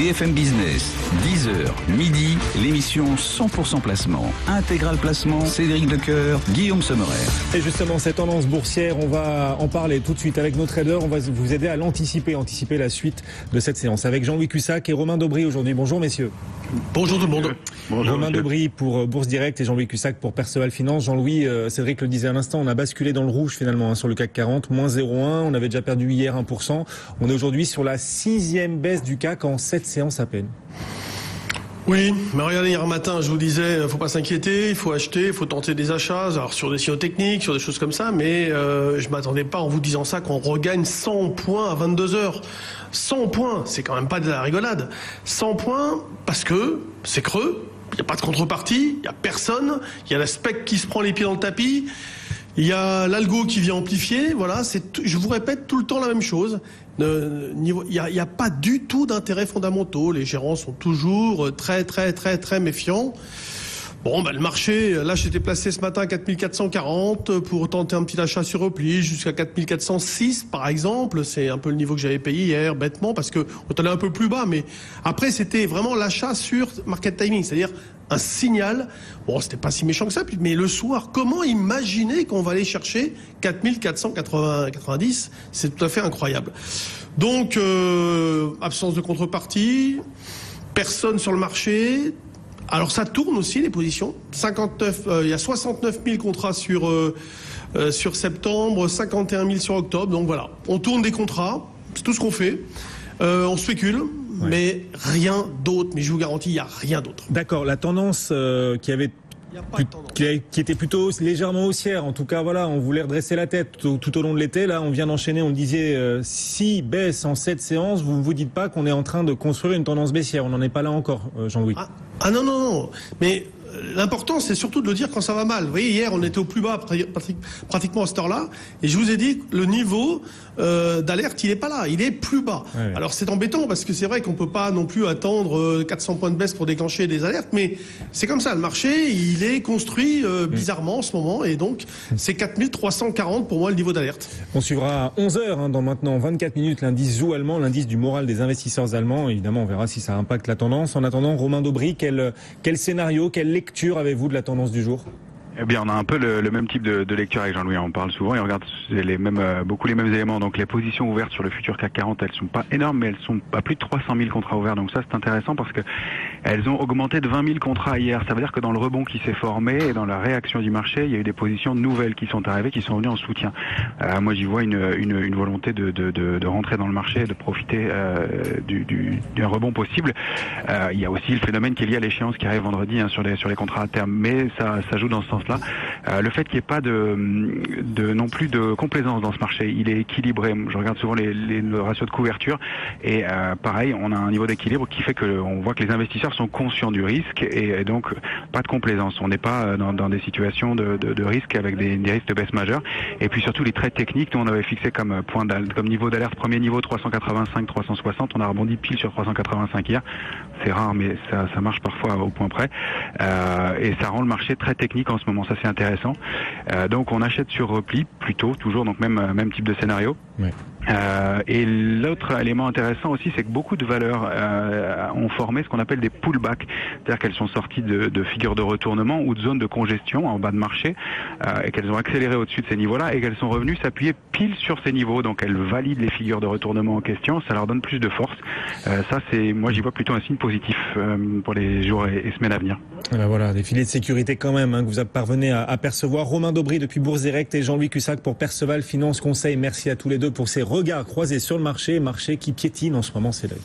BFM Business, 10h, midi, l'émission 100% placement. Intégral placement, Cédric Decoeur, Guillaume Sommerer. Et justement, cette tendance boursière, on va en parler tout de suite avec nos traders. On va vous aider à anticiper la suite de cette séance avec Jean-Louis Cussac et Romain Dobry aujourd'hui. Bonjour messieurs. Bonjour tout le monde. Bonjour, Romain Dobry pour Bourse Direct et Jean-Louis Cussac pour Perceval Finance. Jean-Louis, Cédric le disait à l'instant, on a basculé dans le rouge finalement sur le CAC 40, moins 0,1. On avait déjà perdu hier 1%. On est aujourd'hui sur la 6e baisse du CAC en 7 séances à peine. Oui, mais regardez, hier matin, je vous disais, faut pas s'inquiéter, il faut acheter, il faut tenter des achats, alors sur des signaux techniques, sur des choses comme ça, mais je m'attendais pas en vous disant ça qu'on regagne 100 points à 22 heures. 100 points, c'est quand même pas de la rigolade. 100 points parce que c'est creux, il n'y a pas de contrepartie, il n'y a personne, il y a la spec qui se prend les pieds dans le tapis. Il y a l'algo qui vient amplifier, voilà, je vous répète tout le temps la même chose. Il n'y a pas du tout d'intérêts fondamentaux. Les gérants sont toujours très méfiants. Bon, le marché, là, j'étais placé ce matin à 4440 pour tenter un petit achat sur repli jusqu'à 4406, par exemple. C'est un peu le niveau que j'avais payé hier, bêtement, parce que on allait un peu plus bas. Mais après, c'était vraiment l'achat sur market timing, c'est-à-dire un signal. Bon, c'était pas si méchant que ça, mais le soir, comment imaginer qu'on va aller chercher 4490? C'est tout à fait incroyable. Donc, absence de contrepartie, personne sur le marché. Alors ça tourne aussi les positions. 59, il y a 69 000 contrats sur septembre, 51 000 sur octobre. Donc voilà, on tourne des contrats, c'est tout ce qu'on fait. On spécule, mais rien d'autre. Mais je vous garantis, il n'y a rien d'autre. D'accord, la tendance qui était plutôt légèrement haussière. En tout cas, voilà, on voulait redresser la tête tout au long de l'été. Là, on vient d'enchaîner, on disait 6 baisses en 7 séances. Vous ne vous dites pas qu'on est en train de construire une tendance baissière. On n'en est pas là encore, Jean-Louis. Ah non. Mais l'important, c'est surtout de le dire quand ça va mal. Vous voyez, hier, on était au plus bas pratiquement à cette heure-là. Et je vous ai dit que le niveau d'alerte, il n'est pas là. Il est plus bas. Ouais. Alors, c'est embêtant parce que c'est vrai qu'on ne peut pas non plus attendre 400 points de baisse pour déclencher des alertes. Mais c'est comme ça. Le marché, il est construit bizarrement en ce moment. Et donc, c'est 4340 pour moi le niveau d'alerte. On suivra à 11h, dans maintenant 24 minutes, l'indice ZOO allemand, l'indice du moral des investisseurs allemands. Évidemment, on verra si ça impacte la tendance. En attendant, Romain Dobry, quel scénario, quelle lecture avez-vous de la tendance du jour ? Eh bien, on a un peu le même type de lecture avec Jean-Louis. On parle souvent et on regarde beaucoup les mêmes éléments. Donc, les positions ouvertes sur le futur CAC 40, elles sont pas énormes, mais elles sont à plus de 300 000 contrats ouverts. Donc ça, c'est intéressant parce que elles ont augmenté de 20 000 contrats hier. Ça veut dire que dans le rebond qui s'est formé et dans la réaction du marché, il y a eu des positions nouvelles qui sont arrivées, qui sont venues en soutien. Moi, j'y vois une volonté de rentrer dans le marché, de profiter d'un rebond possible. Il y a aussi le phénomène qui est lié à l'échéance qui arrive vendredi sur les contrats à terme, mais ça joue dans ce sens-là. Le fait qu'il n'y ait pas non plus de complaisance dans ce marché, il est équilibré. Je regarde souvent le ratio de couverture et pareil, on a un niveau d'équilibre qui fait que on voit que les investisseurs sont conscients du risque et donc pas de complaisance. On n'est pas dans des situations de risque avec des risques de baisse majeure. Et puis surtout les traits techniques, nous on avait fixé comme niveau d'alerte, premier niveau 385, 360, on a rebondi pile sur 385 hier. C'est rare, mais ça marche parfois au point près. Et ça rend le marché très technique en ce moment. Ça c'est intéressant. Donc on achète sur repli plutôt, toujours, donc même type de scénario. Ouais. Et l'autre élément intéressant aussi, c'est que beaucoup de valeurs ont formé ce qu'on appelle des pullbacks, c'est-à-dire qu'elles sont sorties de figures de retournement ou de zones de congestion en bas de marché, et qu'elles ont accéléré au-dessus de ces niveaux-là, et qu'elles sont revenues s'appuyer pile sur ces niveaux. Donc elles valident les figures de retournement en question, ça leur donne plus de force. Moi j'y vois plutôt un signe positif pour les jours et semaines à venir. Et ben voilà, des filets de sécurité quand même que vous parvenez à percevoir. Romain Dobry depuis Bourse Direct et Jean-Louis Cussac pour Perceval Finance Conseil. Merci à tous les deux pour ces regards croisés sur le marché qui piétine en ce moment, Cédric.